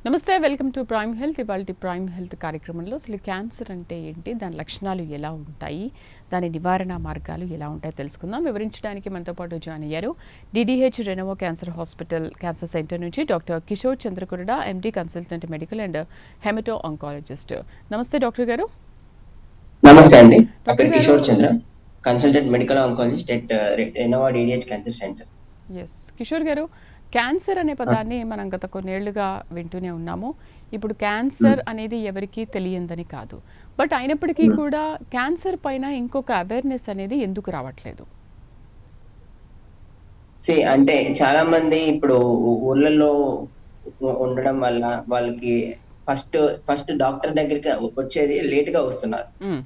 నమస్తే, welcome to prime health. ఇవాళ prime health కార్యక్రమంలో అసలు క్యాన్సర్ అంటే ఏంటి, దాని లక్షణాలు ఎలా ఉంటాయి, దాని నివారణ మార్గాలు ఎలా ఉంటాయో తెలుసుకుందాం. వివరించడానికి మనతో పాటు జాయిన్ అయ్యారు DDH Renova cancer hospital cancer centre నుంచి doctor Kishore Chandrakurada, MD, consultant medical and hemato oncologist. నమస్తే డాక్టర్ గారు. నమస్తే అండి. నా డాక్టర్ పేరు గారు. Kishore Chandra, consultant medical oncologist at Renova DDH cancer centre. Yes Kishore గారు, క్యాన్సర్ అనే పదాన్ని మనం గత కొన్నేళ్లుగా వింటూనే ఉన్నాము. ఇప్పుడు క్యాన్సర్ అనేది ఎవరికీ తెలియందని కాదు, బట్ అయినప్పటికీ కూడా క్యాన్సర్ పైన ఇంకొక అవేర్నెస్ అనేది ఎందుకు రావట్లేదు? అంటే చాలా మంది ఇప్పుడు ఊర్లలో ఉండడం వల్ల వాళ్ళకి ఫస్ట్ ఫస్ట్ డాక్టర్ దగ్గరికి వచ్చేది లేట్ గా వస్తున్నారు. మ్మ్.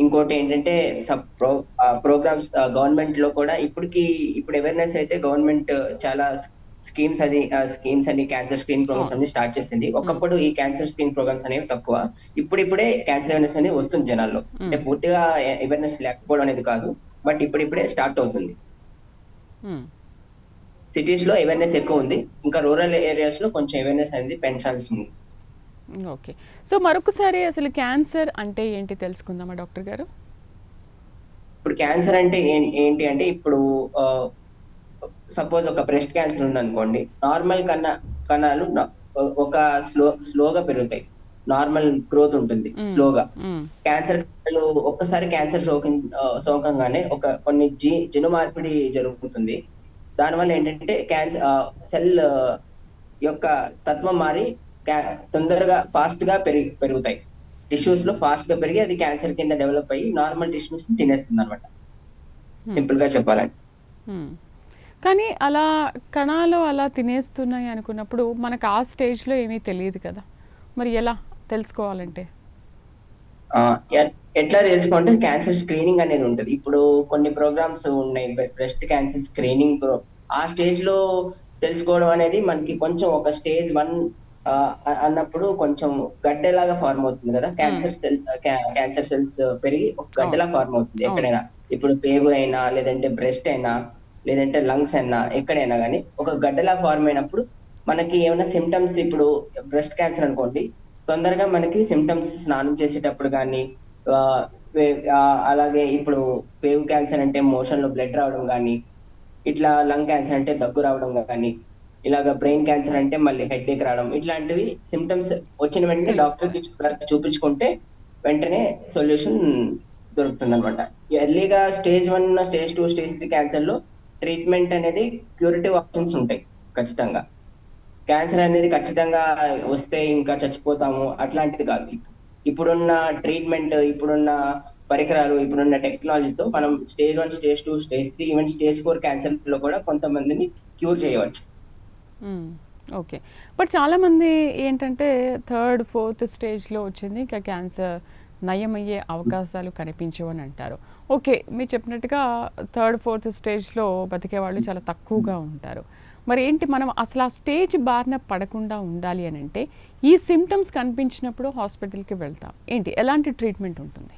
ఇంకోటి ఏంటంటే ప్రోగ్రామ్స్ గవర్నమెంట్ లో కూడా ఇప్పుడు అవేర్నెస్ అయితే గవర్నమెంట్ చాలా స్కీమ్స్ అని క్యాన్సర్ స్క్రీన్ ప్రోగ్రామ్స్ అవును. అన్ని స్టార్ట్ చేసింది. మ్మ్. ఒకప్పుడు ఈ క్యాన్సర్ స్క్రీన్ ప్రోగ్రామ్స్ అనేవి తక్కువ. ఇప్పుడిప్పుడే క్యాన్సర్ అవేర్నెస్ అనేది వస్తుంది జనాల్లో. అంటే మ్మ్. పూర్తిగా అవేర్నెస్ లేకపోవడం అనేది కాదు, బట్ ఇప్పుడిప్పుడే స్టార్ట్ అవుతుంది. మ్మ్. సిటీస్ లో అవేర్నెస్ ఎక్కువ ఉంది, ఇంకా రూరల్ ఏరియాస్ లో కొంచెం అవేర్నెస్ అనేది పెంచాల్సి ఉంది. ఓకే. సో మరొకసారి అసలు క్యాన్సర్ అంటే ఏంటి తెలుసుకుందామా డాక్టర్ గారు? ఇప్పుడు క్యాన్సర్ అంటే ఏంటి అంటే ఇప్పుడు సపోజ్ ఒక బ్రెస్ట్ క్యాన్సర్ ఉందనుకోండి, నార్మల్ కణాలు ఒక స్లోగా పెరుగుతాయి. నార్మల్ గ్రోత్ ఉంటుంది మ్మ్. స్లోగా. మ్మ్. క్యాన్సర్ కణాలు ఒక్కసారి క్యాన్సర్ సోకంగానే కొన్ని జను మార్పిడి జరుగుతుంది. దానివల్ల ఏంటంటే క్యాన్సర్ సెల్ యొక్క తత్వం మారి తొందరగా ఫాస్ట్ గా పెరుగుతాయి. టిష్యూస్ లో ఫాస్ట్ గా పెరిగి అది క్యాన్సర్ కింద డెవలప్ అయ్యి నార్మల్ టిష్యూస్ తినేస్తుంది అనమాట, మ్మ్. సింపుల్ గా చెప్పాలంటే. మ్మ్. కానీ అలా కణాలు అలా తినేస్తున్నాయి అనుకున్నప్పుడు మనకు ఆ స్టేజ్లో ఏమీ తెలియదు కదా, మరి ఎలా తెలుసుకోవాలంటే? ఆ, ఎట్లా తెలుసుకుంటే క్యాన్సర్ స్క్రీనింగ్ అనేది ఉంటుంది. ఇప్పుడు కొన్ని ప్రోగ్రామ్స్ ఉన్నాయి, బ్రెస్ట్ క్యాన్సర్ స్క్రీనింగ్ ఆ స్టేజ్ లో తెలుసుకోవడం అనేది మనకి కొంచెం ఒక స్టేజ్ 1 అన్నప్పుడు కొంచెం గడ్డలాగా ఫార్మ్ అవుతుంది కదా. మ్మ్. క్యాన్సర్ సెల్స్ పెరిగి ఒక అవును. గడ్డలా ఫార్మ్ అవుతుంది అవును. ఎక్కడైనా. ఇప్పుడు పేగు అయినా, లేదంటే బ్రెస్ట్ అయినా, లేదంటే లంగ్స్ అయినా, ఎక్కడైనా కానీ ఒక గడ్డలా ఫార్మ్ అయినప్పుడు మనకి ఏమైనా సిమ్టమ్స్, ఇప్పుడు బ్రెస్ట్ క్యాన్సర్ అనుకోండి, తొందరగా మనకి సిమ్టమ్స్ స్నానం చేసేటప్పుడు కానీ, అలాగే ఇప్పుడు పేగు క్యాన్సర్ అంటే మోషన్ లో బ్లడ్ రావడం కానీ, ఇట్లా లంగ్ క్యాన్సర్ అంటే దగ్గు రావడం కానీ, ఇలాగ బ్రెయిన్ క్యాన్సర్ అంటే మళ్ళీ హెడ్ ఏక్ రావడం, ఇట్లాంటివి సిమ్టమ్స్ వచ్చిన వెంటనే డాక్టర్ తెలుస్తాయి. కి చూపించుకుంటే వెంటనే సొల్యూషన్ దొరుకుతుంది అనమాట. ఎర్లీగా స్టేజ్ 1, స్టేజ్ 2, స్టేజ్ 3 క్యాన్సర్ లో ట్రీట్మెంట్ అనేది క్యూరేటివ్ ఆప్షన్స్ ఉంటాయి ఖచ్చితంగా. క్యాన్సర్ అనేది ఖచ్చితంగా వస్తే ఇంకా చచ్చిపోతాము అట్లాంటిది కాదు. ఇప్పుడున్న ట్రీట్మెంట్, ఇప్పుడున్న పరికరాలు, ఇప్పుడున్న టెక్నాలజీతో మనం stage 1, stage 2, stage 3, even stage 4 cancer లో కూడా కొంతమందిని క్యూర్ చేయవచ్చు. మ్మ్. ఓకే. బట్ చాలామంది ఏంటంటే థర్డ్ ఫోర్త్ స్టేజ్లో వచ్చింది ఇంకా క్యాన్సర్ నయమయ్యే అవకాశాలు కనిపించవు అని అంటారు. ఓకే, మీరు చెప్పినట్టుగా థర్డ్ ఫోర్త్ స్టేజ్లో బతికే వాళ్ళు చాలా తక్కువగా ఉంటారు. మరి ఏంటి, మనం అసలు ఆ స్టేజ్ బారిన పడకుండా ఉండాలి అని అంటే ఈ సిమ్టమ్స్ కనిపించినప్పుడు హాస్పిటల్కి వెళ్తాం, ఏంటి ఎలాంటి ట్రీట్మెంట్ ఉంటుంది?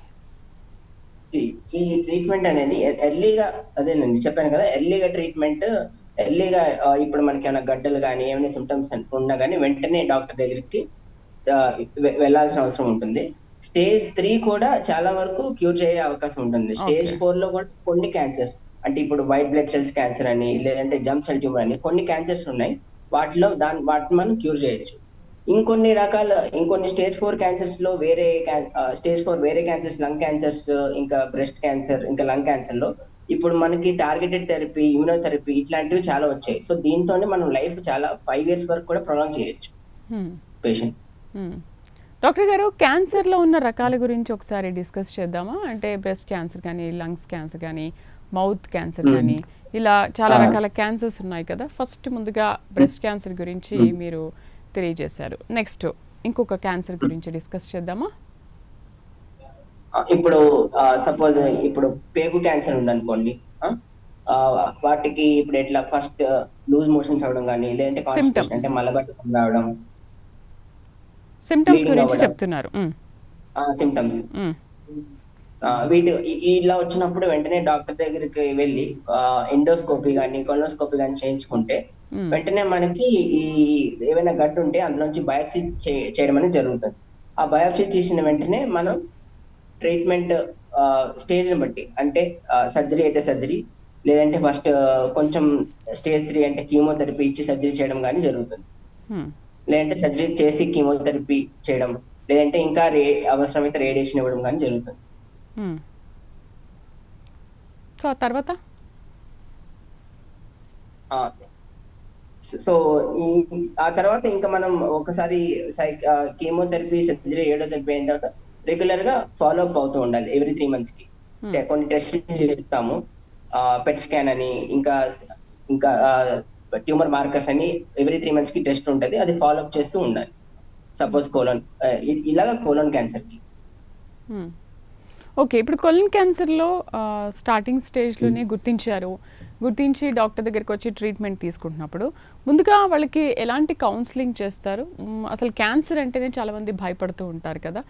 ఈ ట్రీట్మెంట్ అనేది ఎర్లీగా, అదేనండి చెప్పాను కదా, ఎర్లీగా ట్రీట్మెంట్. ఎర్లీగా ఇప్పుడు మనకి ఏమైనా గడ్డలు కానీ, ఏమైనా సిమ్టమ్స్ ఉన్నా కానీ వెంటనే డాక్టర్ దగ్గరికి వెళ్ళాల్సిన అవసరం ఉంటుంది. స్టేజ్ 3 కూడా చాలా వరకు క్యూర్ చేయ అవకాశం ఉంటుంది. Stage okay. 4 లో కూడా కొన్ని క్యాన్సర్స్, అంటే ఇప్పుడు వైట్ బ్లడ్ సెల్స్ క్యాన్సర్ అని, లేదంటే జంప్ సెల్ ట్యూమర్ అని కొన్ని క్యాన్సర్స్ ఉన్నాయి. వాటిని మనం క్యూర్ చేయొచ్చు. ఇంకొన్ని స్టేజ్ 4 క్యాన్సర్స్ లో స్టేజ్ 4 వేరే క్యాన్సర్స్, లంగ్ క్యాన్సర్స్, ఇంకా బ్రెస్ట్ క్యాన్సర్, ఇంకా లంగ్ క్యాన్సర్ లో ఇప్పుడు మనకి టార్గెటెడ్ థెరపీ, ఇమ్యునోథెరపీ ఇట్లాంటివి చాలా వచ్చాయి. సో దీంతోనే మనం లైఫ్ చాలా 5 years వరకు కూడా ప్రొలాంగ్ చేయొచ్చు మ్మ్. పేషెంట్. మ్మ్. డాక్టర్ గారు, క్యాన్సర్లో ఉన్న రకాల గురించి ఒకసారి డిస్కస్ చేద్దామా? అంటే బ్రెస్ట్ క్యాన్సర్ కానీ, లంగ్స్ క్యాన్సర్ కానీ, మౌత్ క్యాన్సర్ కానీ, ఇలా చాలా రకాల క్యాన్సర్స్ ఉన్నాయి కదా. ఫస్ట్ ముందుగా బ్రెస్ట్ క్యాన్సర్ గురించి మీరు తెలియజేశారు. నెక్స్ట్ ఇంకొక క్యాన్సర్ గురించి డిస్కస్ చేద్దామా? ఇప్పుడు సపోజ్ ఇప్పుడు పేగు క్యాన్సర్ ఉందనుకోండి. ఆ, ఆ, వాటికి ఇప్పుడు ఎట్లా ఫస్ట్ లూజ్ మోషన్స్ అవడం కానీ, లేదంటే కాన్స్టిపేషన్ సిమ్టమ్స్ అంటే మలబద్ధకం రావడం, సిమ్టమ్స్ బ్లీడింగ్ గురించి అవ్వడం, చెప్తున్నారు. సిమ్టమ్స్. ఇలా వచ్చినప్పుడు వెంటనే డాక్టర్ దగ్గరికి వెళ్ళి ఎండోస్కోపీ కానీ, కొలోనోస్కోపీ కానీ చేయించుకుంటే వెంటనే మనకి ఈ ఏమైనా గడ్డు ఉంటే అందులోంచి బయాప్సీ చేయడం అనేది జరుగుతుంది. ఆ బయాప్సీ తీసిన వెంటనే మనం ట్రీట్మెంట్ స్టేజ్ని బట్టి, అంటే సర్జరీ అయితే సర్జరీ, లేదంటే ఫస్ట్ కొంచెం స్టేజ్ 3 అంటే కీమోథెరపీ ఇచ్చి సర్జరీ చేయడం కానీ జరుగుతుంది. లేదంటే సర్జరీ చేసి కీమోథెరపీ చేయడం, లేదంటే ఇంకా అవసరమైతే రేడియేషన్ ఇవ్వడం కానీ జరుగుతుంది. సో ఆ తర్వాత సో ఆ తర్వాత ఇంకా మనం ఒకసారి కీమోథెరపీ సర్జరీ 7వ థెరపీ అయిన తర్వాత రెగ్యులర్ గా ఫాలో అప్ అవుతూ ఉండాలి. ఎవ్రీ 3 months కి కొన్ని టెస్ట్లు చేస్తాము. పెట్ స్కాన్ అని, ఇంకా ఇంకా ట్యూమర్ మార్కర్స్ అని ఎవ్రీ 3 months కి టెస్ట్ ఉంటుంది. అది ఫాలో అప్ చేస్తూ ఉండాలి. సపోజ్ కోలన్, ఇలాగా కోలన్ క్యాన్సర్ కి. ఓకే, ఇప్పుడు కొలన్ క్యాన్సర్లో స్టార్టింగ్ స్టేజ్లోనే గుర్తించి డాక్టర్ దగ్గరికి వచ్చి ట్రీట్మెంట్ తీసుకుంటున్నప్పుడు ముందుగా వాళ్ళకి ఎలాంటి కౌన్సిలింగ్ చేస్తారు? అసలు క్యాన్సర్ అంటేనే చాలామంది భయపడుతూ ఉంటారు కదా.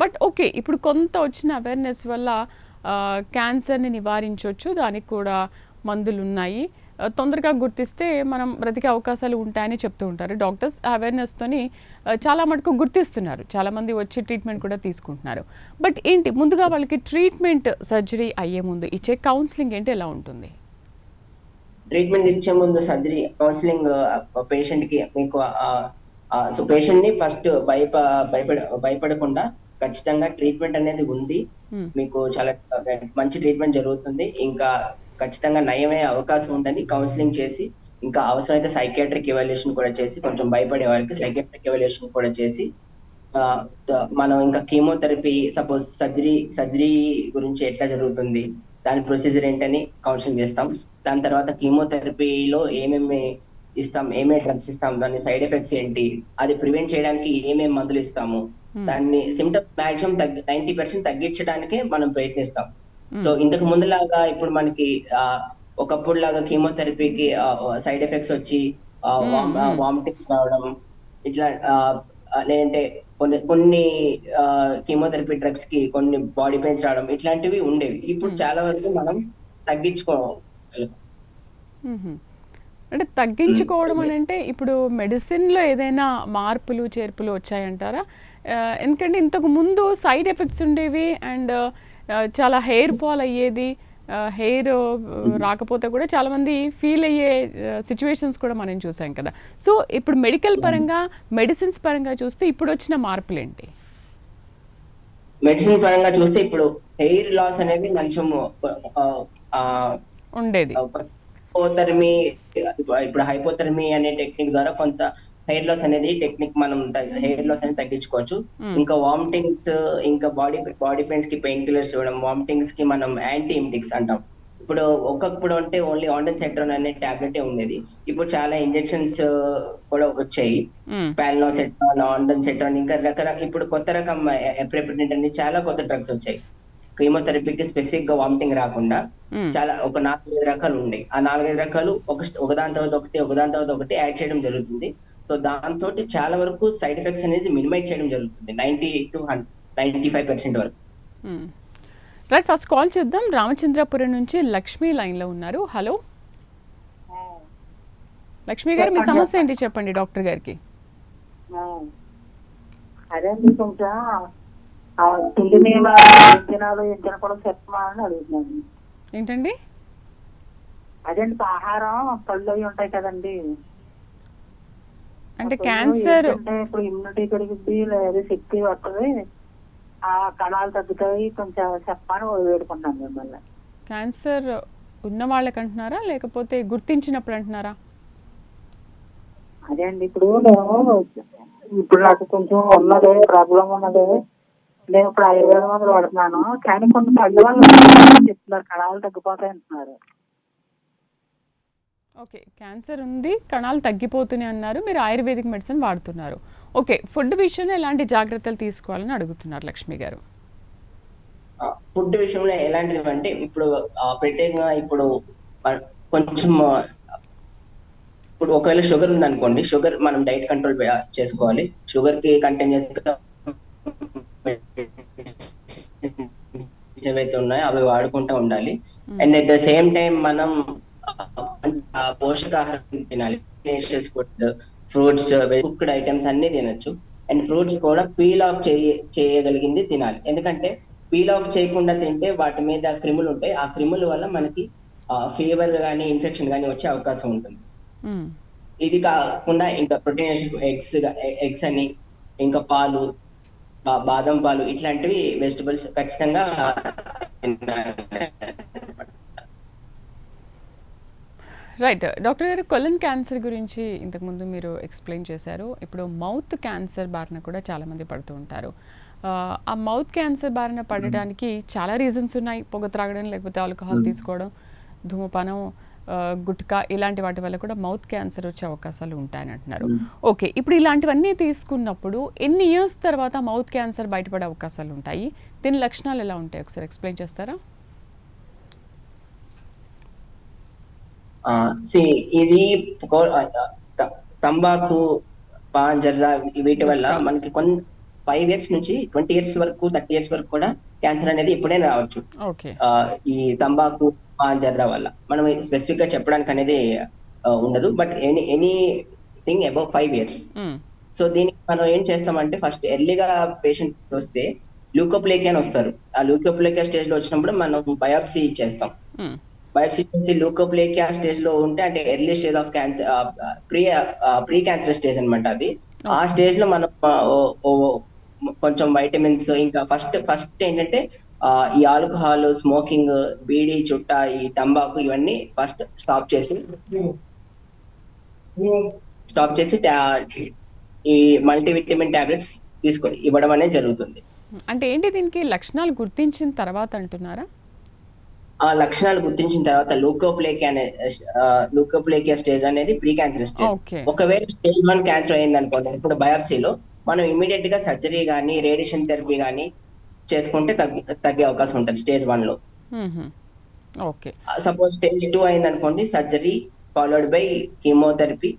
బట్ ఓకే, ఇప్పుడు కొంత వచ్చిన అవేర్నెస్ వల్ల క్యాన్సర్ని నివారించవచ్చు, దానికి కూడా మందులు ఉన్నాయి, తొందరగా గుర్తిస్తే మనం బ్రతికే అవకాశాలు ఉంటాయని చెప్తూ ఉంటారు డాక్టర్స్. అవేర్నెస్తోని చాలా మటుకు గుర్తిస్తున్నారు, చాలామంది వచ్చి ట్రీట్మెంట్ కూడా తీసుకుంటున్నారు. బట్ ఏంటి ముందుగా వాళ్ళకి ట్రీట్మెంట్ సర్జరీ అయ్యే ముందు ఇచ్చే కౌన్సిలింగ్ ఏంటి, ఎలా ఉంటుంది? ట్రీట్మెంట్ ఇచ్చే ముందు సర్జరీ కౌన్సిలింగ్ పేషెంట్ కి మీకు సో పేషెంట్ ని ఫస్ట్ భయపడకుండా ఖచ్చితంగా ట్రీట్మెంట్ అనేది ఉంది, మీకు చాలా మంచి ట్రీట్మెంట్ జరుగుతుంది, ఇంకా ఖచ్చితంగా నయమయ్యే అవకాశం ఉందని కౌన్సిలింగ్ చేసి, ఇంకా అవసరమైతే సైకియాట్రిక్ ఎవాల్యుయేషన్ కూడా చేసి, కొంచెం భయపడే వాళ్ళకి సైకియాట్రిక్ ఎవాల్యుయేషన్ కూడా చేసి, మనం ఇంకా కీమోథెరపీ సపోజ్ సర్జరీ గురించి ఎట్లా జరుగుతుంది, దాని ప్రొసీజర్ ఏంటని కౌన్సిలింగ్ చేస్తాం. దాని తర్వాత కీమోథెరపీలో ఏమేమి ఇస్తాం, ఏమేమి డ్రగ్స్ ఇస్తాం, దాని సైడ్ ఎఫెక్ట్స్ ఏంటి, అది ప్రివెంట్ చేయడానికి ఏమేమి మందులు ఇస్తాము, దాన్ని సిమ్టమ్ మాక్సిమం 90% తగ్గించడానికే మనం ప్రయత్నిస్తాం. సో ఇంతకు ముందులాగా ఇప్పుడు మనకి ఒకప్పుడు లాగా కీమోథెరపీకి సైడ్ ఎఫెక్ట్స్ వచ్చి వామిటింగ్స్ రావడం, ఇట్లా లేదంటే కొన్ని కీమోథెరపీ డ్రగ్స్ కి కొన్ని బాడీ పెయిన్స్ రావడం, ఇట్లాంటివి ఉండేవి. ఇప్పుడు చాలా వరకు మనం తగ్గించుకోవాలి. అంటే తగ్గించుకోవడం అని అంటే ఇప్పుడు మెడిసిన్లో ఏదైనా మార్పులు చేర్పులు వచ్చాయంటారా? ఎందుకంటే ఇంతకు ముందు సైడ్ ఎఫెక్ట్స్ ఉండేవి అండ్ చాలా హెయిర్ ఫాల్ అయ్యేది, హెయిర్ రాకపోతే కూడా చాలామంది ఫీల్ అయ్యే సిచ్యువేషన్స్ కూడా మనం చూసాం కదా. సో ఇప్పుడు మెడికల్ పరంగా, మెడిసిన్స్ పరంగా చూస్తే ఇప్పుడు వచ్చిన మార్పులు ఏంటి? మెడిసిన్ పరంగా చూస్తే ఇప్పుడు హెయిర్ లాస్ అనేది కొంచెం ఉండేది. ఇప్పుడు హైపోథర్మీ అనే టెక్నిక్ ద్వారా కొంత హెయిర్ లాస్ అనేది హెయిర్ లాస్ అనేది తగ్గించుకోవచ్చు. ఇంకా వామిటింగ్స్, ఇంకా బాడీ పెయిన్స్ కి పెయిన్ కిల్లర్స్ ఇవ్వడం, వామిటింగ్స్ కి మనం యాంటీ ఎమిటిక్స్ అంటాం. ఇప్పుడు ఒకప్పుడు అంటే ఓన్లీ ఆండోసెట్రాన్ అనే టాబ్లెట్ ఉండేది, ఇప్పుడు చాలా ఇంజెక్షన్స్ కూడా వచ్చాయి. పాలినోసెట్రాన్, ఆండోసెట్రాన్, ఇంకా రకరకాల ఇప్పుడు కొత్త రకం ఎప్రిప్రిడెంట్ అని చాలా కొత్త డ్రగ్స్ వచ్చాయి. కీమోథెరపీకి స్పెసిఫిక్ గా వామిటింగ్ రాకుండా చాలా ఒక 4-5 రకాలు ఉన్నాయి. ఆ 4-5 రకాలు ఒకదాని తర్వాత ఒకటి యాడ్ చేయడం జరుగుతుంది. సో దాంతో చాలా వరకు సైడ్ ఎఫెక్ట్స్ అనేది మినిమైజ్ చేయడం జరుగుతుంది, 90 to 95% వరకు. రైట్, ఫస్ట్ కాల్ చేద్దాం. రామచంద్రపురం నుంచి లక్ష్మి లైన్ లో ఉన్నారు. హలో లక్ష్మి గారు, మీ సమస్య ఏంటి చెప్పండి డాక్టర్ గారికి. అదే కొంచెం తిండి మీద తినాలో ఏం తినకూడదు చెప్పమా అని అడుగుతున్నాను. ఏంటండి? అదేంటి ఆహారం పళ్ళు అవి ఉంటాయి కదండి, అంటే క్యాన్సర్ ఇప్పుడు ఇమ్యూనిటీ పెరిగింది, లేదా శక్తి వస్తుంది, ఆ కణాలు తగ్గుతాయి, కొంచెం చెప్పని వేడుకుంటాను మిమ్మల్ని. క్యాన్సర్ ఉన్న వాళ్ళకి అంటున్నారా లేకపోతే గుర్తించినప్పుడు అంటున్నారా? అదే అండి, ఇప్పుడు నాకు కొంచెం ఉన్నది ప్రాబ్లం ఉన్నది, నేను ఇప్పుడు ఆయుర్వేద మందులు వాడుతున్నాను, కానీ కొన్ని పళ్ళు వాళ్ళు చెప్తున్నారు కణాలు తగ్గిపోతాయి అంటున్నారు. ఓకే, క్యాన్సర్ ఉంది, కణాలు తగ్గిపోతున్నాయి అన్నారు, మీరు ఆయుర్వేదిక్ మెడిసిన్ వాడుతున్నారు. ఓకే, ఫుడ్ విషయంలో ఎలాంటి జాగ్రత్తలు తీసుకోవాలని అడుగుతున్నారు లక్ష్మి గారు. ఫుడ్ విషయంలో ఎలాంటిది అంటే ఇప్పుడు ప్రత్యేకంగా ఇప్పుడు కొంచెం ఇప్పుడు ఒకవేళ షుగర్ ఉందనుకోండి, షుగర్ మనం డైట్ కంట్రోల్ చేసుకోవాలి. షుగర్ కి కంటిన్యూస్ ఏవైతే ఉన్నాయో అవి వాడుకుంటూ ఉండాలి. And at the same time మనం పోషకాహారం తినాలి, ఫుడ్, ఫ్రూట్స్, కుక్డ్ ఐటమ్స్ అన్ని తినొచ్చు. అండ్ ఫ్రూట్స్ కూడా పీల్ ఆఫ్ చేయగలిగింది తినాలి. ఎందుకంటే పీల్ ఆఫ్ చేయకుండా తింటే వాటి మీద క్రిములు ఉంటాయి. ఆ క్రిముల వల్ల మనకి ఫీవర్ కానీ ఇన్ఫెక్షన్ కానీ వచ్చే అవకాశం ఉంటుంది. ఇది కాకుండా ఇంకా ప్రోటీన్ ఎగ్స్ అని, ఇంకా పాలు, బాదం పాలు, ఇట్లాంటివి వెజిటబుల్స్ ఖచ్చితంగా రైట్. డాక్టర్ గారు, కొలన్ క్యాన్సర్ గురించి ఇంతకుముందు మీరు ఎక్స్ప్లెయిన్ చేశారు. ఇప్పుడు మౌత్ క్యాన్సర్ బారిన కూడా చాలామంది పడుతూ ఉంటారు. ఆ మౌత్ క్యాన్సర్ బారిన పడడానికి చాలా రీజన్స్ ఉన్నాయి. పొగ త్రాగడం, లేకపోతే ఆల్కహాల్ తీసుకోవడం, ధూమపానం, గుట్కా, ఇలాంటి వాటి వల్ల కూడా మౌత్ క్యాన్సర్ వచ్చే అవకాశాలు ఉంటాయని అంటున్నారు. ఓకే, ఇప్పుడు ఇలాంటివన్నీ తీసుకున్నప్పుడు ఎన్ని ఇయర్స్ తర్వాత మౌత్ క్యాన్సర్ బయటపడే అవకాశాలు ఉంటాయి? దీని లక్షణాలు ఎలా ఉంటాయి, ఒకసారి ఎక్స్ప్లెయిన్ చేస్తారా? ఇది తంబాకు, పాన్, జర్దా, వీటి వల్ల మనకి 5 years నుంచి 20 years వరకు, 30 years వరకు కూడా క్యాన్సర్ అనేది ఇప్పుడే రావచ్చు. ఈ తంబాకు, పాన్, జర్దా వల్ల మనం స్పెసిఫిక్ గా చెప్పడానికి అనేది ఉండదు. But any thing above 5 years. So దీనికి మనం ఏం చేస్తామంటే, ఫస్ట్ ఎర్లీగా పేషెంట్ వస్తే ల్యూకోప్లేకియా అని వస్తారు. ఆ ల్యూకోప్లేకియా స్టేజ్ లో వచ్చినప్పుడు మనం బయాప్సీ చేస్తాం. బయాప్సీ చేసి ల్యూకోప్లేకియా స్టేజ్ లో ఉంటే, అంటే early stage of cancer, pre cancer stage అనమాట అది. ఆ స్టేజ్ లో మనం కొంచెం వైటమిన్స్, ఇంకా ఫస్ట్ ఏంటంటే ఈ ఆల్కహాల్, స్మోకింగ్, బీడీ, చుట్టా, ఈ తంబాకు, ఇవన్నీ ఫస్ట్ స్టాప్ చేసి ఈ మల్టీవిటమిన్ టాబ్లెట్స్ ఇవ్వడం అనేది జరుగుతుంది. అంటే ఏంటి, దీనికి లక్షణాలు గుర్తించిన తర్వాత అంటున్నారా? ఆ లక్షణాలు గుర్తించిన తర్వాత లూకోప్లేకియా స్టేజ్ అనేది ప్రీ క్యాన్సర్ స్టేజ్. ఒకవేళ స్టేజ్ 1 క్యాన్సర్ అయింది అనుకోండి, ఇప్పుడు బయాప్సీలో మనం ఇమీడియట్ గా సర్జరీ కానీ, రేడియేషన్ థెరపీ కానీ చేసుకుంటే తగ్గే అవకాశం ఉంటుంది స్టేజ్ 1 లో. సపోజ్ స్టేజ్ 2 అయింది అనుకోండి, surgery followed by chemotherapy,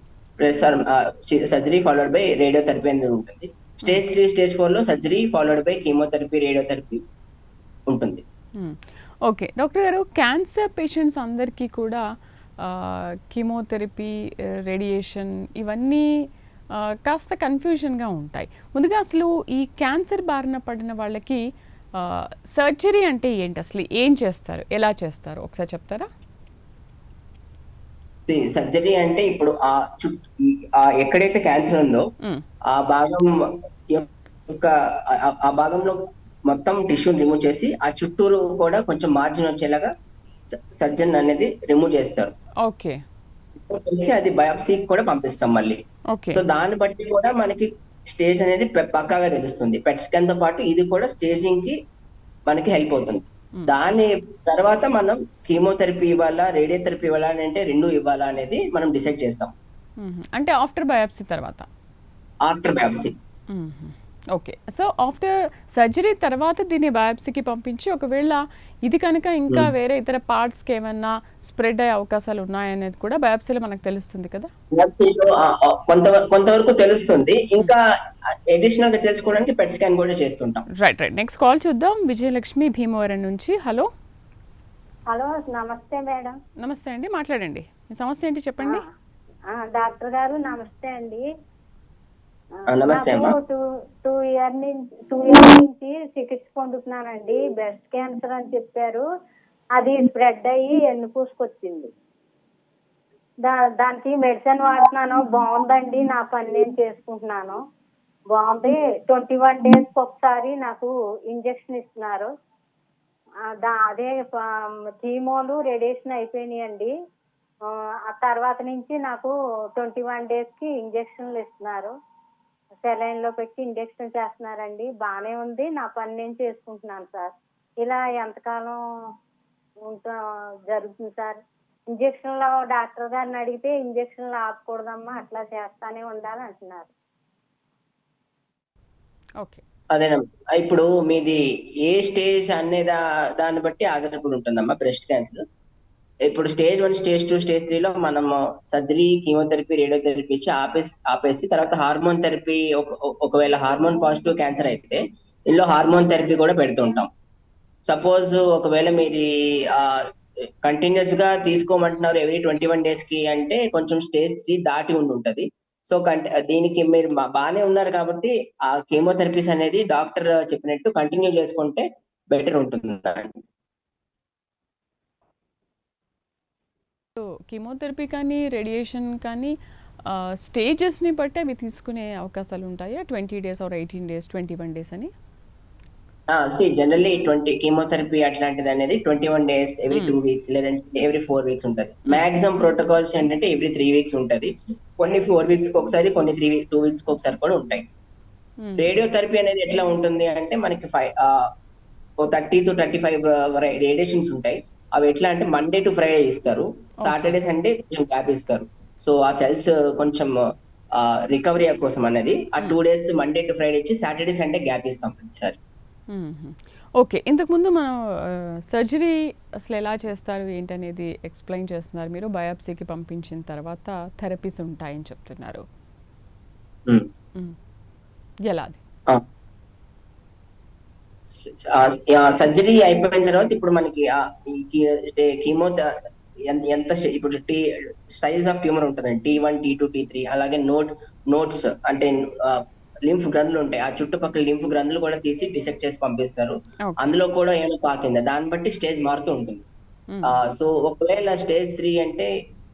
surgery followed by radiotherapy అనేది ఉంటుంది. స్టేజ్ 3, స్టేజ్ 4 లో surgery followed by chemotherapy, radiotherapy ఉంటుంది. ఓకే డాక్టర్ గారు, క్యాన్సర్ పేషెంట్స్ అందరికీ కూడా కీమోథెరపీ, రేడియేషన్, ఇవన్నీ కాస్త కన్ఫ్యూజన్గా ఉంటాయి. ముందుగా అసలు ఈ క్యాన్సర్ బారిన పడిన వాళ్ళకి సర్జరీ అంటే ఏంటి, అసలు ఏం చేస్తారు, ఎలా చేస్తారు, ఒకసారి చెప్తారా? సర్జరీ అంటే ఇప్పుడు ఎక్కడైతే క్యాన్సర్ ఉందో ఆ భాగం ఆ భాగంలో మొత్తం టిష్యూని రిమూవ్ చేసి ఆ చుట్టూరు కూడా కొంచెం మార్జిన్ వచ్చేలాగా సర్జన్ అనేది రిమూవ్ చేస్తారు. అది బయాప్సీకి కూడా పంపిస్తాం మళ్ళీ. సో దాన్ని బట్టి కూడా మనకి స్టేజ్ అనేది పక్కాగా తెలుస్తుంది. పెట్ స్కాన్ తో పాటు ఇది కూడా స్టేజింగ్ కి మనకి హెల్ప్ అవుతుంది. దాని తర్వాత మనం కీమోథెరపీ ఇవ్వాలా, రేడియోథెరపీ ఇవ్వాలా అంటే 2 ఇవ్వాలా అనేది మనం డిసైడ్ చేస్తాం. అంటే ఆఫ్టర్ బయాప్సీ తర్వాత? After biopsy. Okay, so after surgery తర్వాత దీన్ని బయాప్సీకి పంపించి, ఒకవేళ ఇది కనుక ఇంకా వేరే ఇతర పార్ట్స్కి ఏమన్నా స్ప్రెడ్ అయ్యే అవకాశాలు ఉన్నాయనేది కూడా బయాప్సీలో మనకు తెలుస్తుంది కదా? కొంతవరకు తెలుస్తుంది. ఇంకా అడిషనల్ గా తెలుసుకోవడానికి పెట్ స్కాన్ కూడా చేస్తుంటాం. రైట్. నెక్స్ట్ కాల్ చూద్దాం. విజయలక్ష్మి భీమవరం నుంచి. హలో. నమస్తే మేడం. నమస్తే అండి, మాట్లాడండి. మీ సమస్య ఏంటి చెప్పండి. డాక్టర్ గారు నమస్తే అండి. నమస్తే అమ్మా. 2 years నుంచి చికిత్స పొందుతున్నానండి. బ్రెస్ట్ క్యాన్సర్ అని చెప్పారు. అది స్ప్రెడ్ అయ్యి ఎన్నుపూసుకొచ్చింది. దానికి మెడిసిన్ వాడుతున్నాను, బాగుందండి. నా పని నేను చేసుకుంటున్నాను, బాగుంది. 21 days ఒకసారి నాకు ఇంజక్షన్ ఇస్తున్నారు. అదే కీమోలు, రేడియేషన్ అయిపోయినాయండి. ఆ తర్వాత నుంచి నాకు 21 days కి ఇంజక్షన్లు ఇస్తున్నారు. సెలైన్ లో పెట్టి ఇంజక్షన్ చేస్తున్నారండి. బానే ఉంది, నా పని నేను చేసుకుంటున్నాను సార్. ఇలా ఎంతకాలం జరుగుతుంది సార్? ఇంజక్షన్లో డాక్టర్ గారిని అడిగితే ఇంజక్షన్లు ఆపకూడదమ్మా, అట్లా చేస్తానే ఉండాలి అంటున్నారు. అదేనమ్మా, ఇప్పుడు మీది ఏ స్టేజ్ అనే దాన్ని బట్టి ఆధారపడి ఉంటుందమ్మా బ్రెస్ట్ క్యాన్సర్. ఇప్పుడు స్టేజ్ 1, స్టేజ్ 2, స్టేజ్ 3 లో మనము సర్జరీ, కీమోథెరపీ, రేడియోథెరపీ ఇచ్చి ఆపేసి తర్వాత హార్మోన్ థెరపీ, ఒకవేళ హార్మోన్ పాజిటివ్ క్యాన్సర్ అయితే ఇందులో హార్మోన్ థెరపీ కూడా పెడుతుంటాం. సపోజ్ ఒకవేళ మీది కంటిన్యూస్ గా తీసుకోమంటున్నారు ఎవ్రీ 21 డేస్ కి అంటే కొంచెం స్టేజ్ 3 దాటి ఉంటది. సో దీనికి మీరు బానే ఉన్నారు కాబట్టి ఆ కీమోథెరపీస్ అనేది డాక్టర్ చెప్పినట్టు కంటిన్యూ చేసుకుంటే బెటర్ ఉంటుందండి. కీమోథెరపీ కానీ రేడియేషన్ కానీ స్టేజెస్ని బట్టి అవి తీసుకునే అవకాశాలు ఉంటాయా? 20 డేస్ ఆర్ 18 డేస్ 21 డేస్ అని? జనరల్లీ 20 కీమోథెరపీ అట్లాంటిది అనేది 21 డేస్ ఎవ్రీ 2 వీక్స్ లేదంటే ఎవ్రీ 4 వీక్స్ ఉంటది. మాక్సిమం ప్రోటోకాల్స్ ఏంటంటే ఎవ్రీ 3 వీక్స్ ఉంటది. కొన్ని 4 వీక్స్ కి ఒకసారి, కొన్ని 2 వీక్స్ కి ఒకసారి కూడా ఉంటాయి. రేడియోథెరపీ అనేది ఎట్లా ఉంటుంది అంటే మనకి 30 to 35 రేడియేషన్స్ ఉంటాయి. అవి ఎట్లా అంటే మండే టు ఫ్రైడే ఇస్తారు, సాటర్డే సండే కొంచెం గ్యాప్ ఇస్తారు. సో ఆ సెల్స్ కొంచెం రికవరీ కోసం అనేది ఆ 2 డేస్ మండే టు ఫ్రైడే ఇచ్చి సాటర్డే సండే గ్యాప్ ఇస్తాం ప్రతిసారి. ఓకే, ఇంతకుముందు మనం సర్జరీ అసలు ఎలా చేస్తారు ఏంటనేది ఎక్స్ప్లెయిన్ చేస్తున్నారు మీరు. బయాప్సీకి పంపించిన తర్వాత థెరపీస్ ఉంటాయని చెప్తున్నారు. ఎలా అది? సర్జరీ అయిపోయిన తర్వాత ఇప్పుడు మనకి కీమో ఎంత ఇప్పుడు సైజ్ ఆఫ్ ట్యూమర్ ఉంటుంది, T1, T2, T3, అలాగే నోట్స్ అంటే లింఫ్ గ్రంథులు ఉంటాయి. ఆ చుట్టుపక్కల లింఫ్ గ్రంథులు కూడా తీసి డిసెక్ట్ చేసి పంపిస్తారు. అందులో కూడా ఏమైనా పాకిందా దాన్ని బట్టి స్టేజ్ మారుతూ ఉంటుంది. సో ఒకవేళ స్టేజ్ 3 అంటే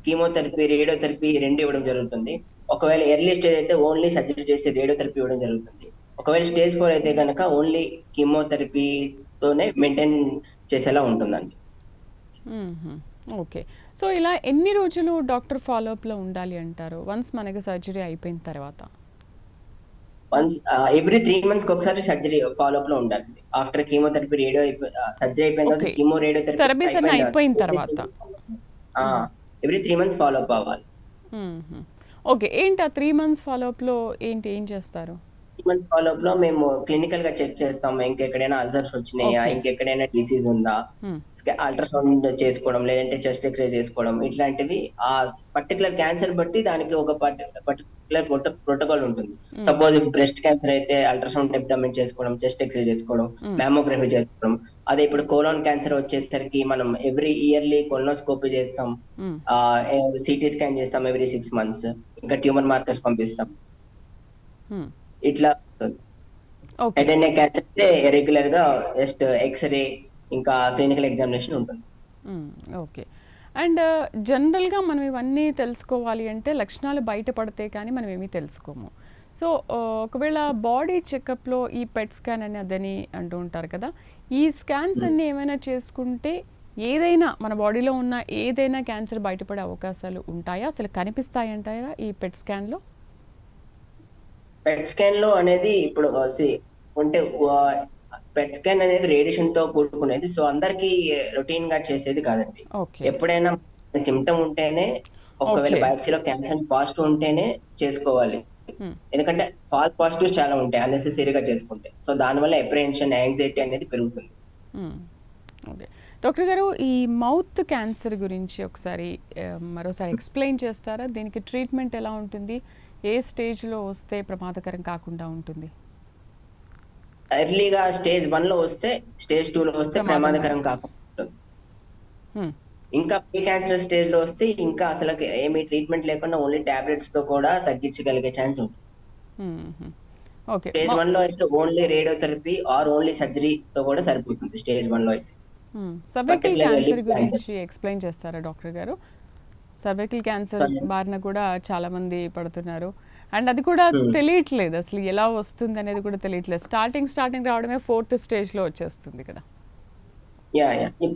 కీమోథెరపీ, రేడియోథెరపీ రెండు ఇవ్వడం జరుగుతుంది. ఒకవేళ ఎర్లీ స్టేజ్ అయితే ఓన్లీ సర్జరీ చేసి రేడియోథెరపీ ఇవ్వడం జరుగుతుంది. ఒకవేళ స్టేజ్ 4 అయితే కనుక ఓన్లీ కీమోథెరపీతోనే మెయింటైన్ చేసేలా ఉంటుందండి. ఓకే, సో ఇలా ఎన్ని రోజులు డాక్టర్ ఫాలోఅప్లో ఉండాలి అంటారు వన్స్ మనకి సర్జరీ అయిపోయిన తర్వాత? ఎవ్రీ 3 months కి ఒకసారి సర్జరీ ఫాలోఅప్ లో ఉండాలి. ఆఫ్టర్ కీమోథెరపీ సర్జరీ అయిపోయిన తర్వాత కీమో రేడియోథెరపీ అయిపోయిన తర్వాత ఎవ్రీ 3 months ఫాలోఅప్ అవ్వాలి. ఓకే, ఏంటి ఆ 3 months ఫాలోఅప్లో ఏం చేస్తారు? 3 months ఫాలోఅప్ లో మేము క్లినికల్ గా చెక్ చేస్తాం. ఇంకెక్కడైనా అల్సర్స్ వచ్చినాయా, ఇంకెక్కడైనా డిసీజ్ ఉందా, అల్ట్రాసౌండ్ చేసుకోవడం, లేదంటే చెస్ట్ ఎక్స్రే చేసుకోవడం, ఇట్లాంటివి ఆ పర్టికులర్ క్యాన్సర్ బట్టి దానికి ఒక పర్టికులర్ ప్రోటోకాల్ ఉంటుంది. సపోజ్ బ్రెస్ట్ క్యాన్సర్ అయితే అల్ట్రాసౌండ్ అబ్డామిన్ చేసుకోవడం, చెస్ట్ ఎక్స్రే చేసుకోవడం, మ్యామోగ్రఫీ చేసుకోవడం. అదే ఇప్పుడు కోలోన్ క్యాన్సర్ వచ్చేసరికి మనం ఎవ్రీ ఇయర్లీ కొలనోస్కోపీ చేస్తాం, సిటీ స్కాన్ చేస్తాం ఎవ్రీ 6 months, ఇంకా ట్యూమర్ మార్కర్స్ పంపిస్తాం. ఇట్లా హెడ్ అండ్ నెక్ క్యాన్సర్ అయితే రెగ్యులర్ గా జస్ట్ ఎక్స్రే ఇంకా క్లినికల్ ఎగ్జామినేషన్ ఉంటుంది. ఓకే, అండ్ జనరల్గా మనం ఇవన్నీ తెలుసుకోవాలి అంటే లక్షణాలు బయటపడితే కానీ మనం ఏమీ తెలుసుకోము. సో ఒకవేళ బాడీ చెకప్లో ఈ పెట్ స్కాన్ అని అదని అంటూ ఉంటారు కదా, ఈ స్కాన్స్ అన్ని ఏమైనా చేసుకుంటే ఏదైనా మన బాడీలో ఉన్న ఏదైనా క్యాన్సర్ బయటపడే అవకాశాలు ఉంటాయా, అసలు కనిపిస్తాయంటాయా ఈ పెట్ స్కాన్లో? పెట్ స్కాన్ లో అనేది ఇప్పుడు అంటే పెట్ స్కాన్ అనేది రేడియేషన్ తో కూడుకునేది. సో అందరికి రొటీన్ గా చేసేది కాదండి. ఎప్పుడైనా సిమ్టమ్ ఉంటేనే, ఒకవేళ బయాప్సీలో క్యాన్సర్ పాజిటివ్ ఉంటేనే చేసుకోవాలి. ఎందుకంటే ఫాల్స్ పాజిటివ్స్ చాలా ఉంటాయి అన్నెసెసరీగా చేసుకుంటే. సో దానివల్ల అప్రిహెన్షన్, యాంగ్జైటీ అనేది పెరుగుతుంది. ఓకే డాక్టర్ గారు, ఈ మౌత్ క్యాన్సర్ గురించి ఒకసారి మరోసారి ఎక్స్ప్లెయిన్ చేస్తారా? దీనికి ట్రీట్మెంట్ ఎలా ఉంటుంది? ఏ స్టేజ్లో వస్తే ప్రమాదకరం కాకుండా ఉంటుంది? ఎర్లీగా స్టేజ్ 1 లో వస్తే, స్టేజ్ 2 లో వస్తే ప్రమాదకరం కాకుండా ఉంటుంది. ఇంకా ప్రీ క్యాన్సర్ స్టేజ్ లో వస్తే ఇంకా అసలు ఏమి ట్రీట్మెంట్ లేకుండా ఓన్లీ టాబ్లెట్స్ తో కూడా తగ్గించగలిగే ఛాన్స్ ఉంటుంది. స్టేజ్ 1 లో అయితే only radiotherapy or only surgery తో కూడా సరిపోతుంది. స్టేజ్ 1 లో అయితే సర్వైకల్ క్యాన్సర్ గురించి ఎక్స్ప్లెయిన్ చేస్తారా డాక్టర్ గారు? సర్వైకల్ క్యాన్సర్ బారిన కూడా చాలా మంది పడుతున్నారు, అండ్ అది కూడా తెలియట్లేదు, అసలు ఎలా వస్తుంది అనేది కూడా తెలియట్లేదు. స్టార్టింగ్ రావడమే 4th stage లో వచ్చేస్తుంది కదా.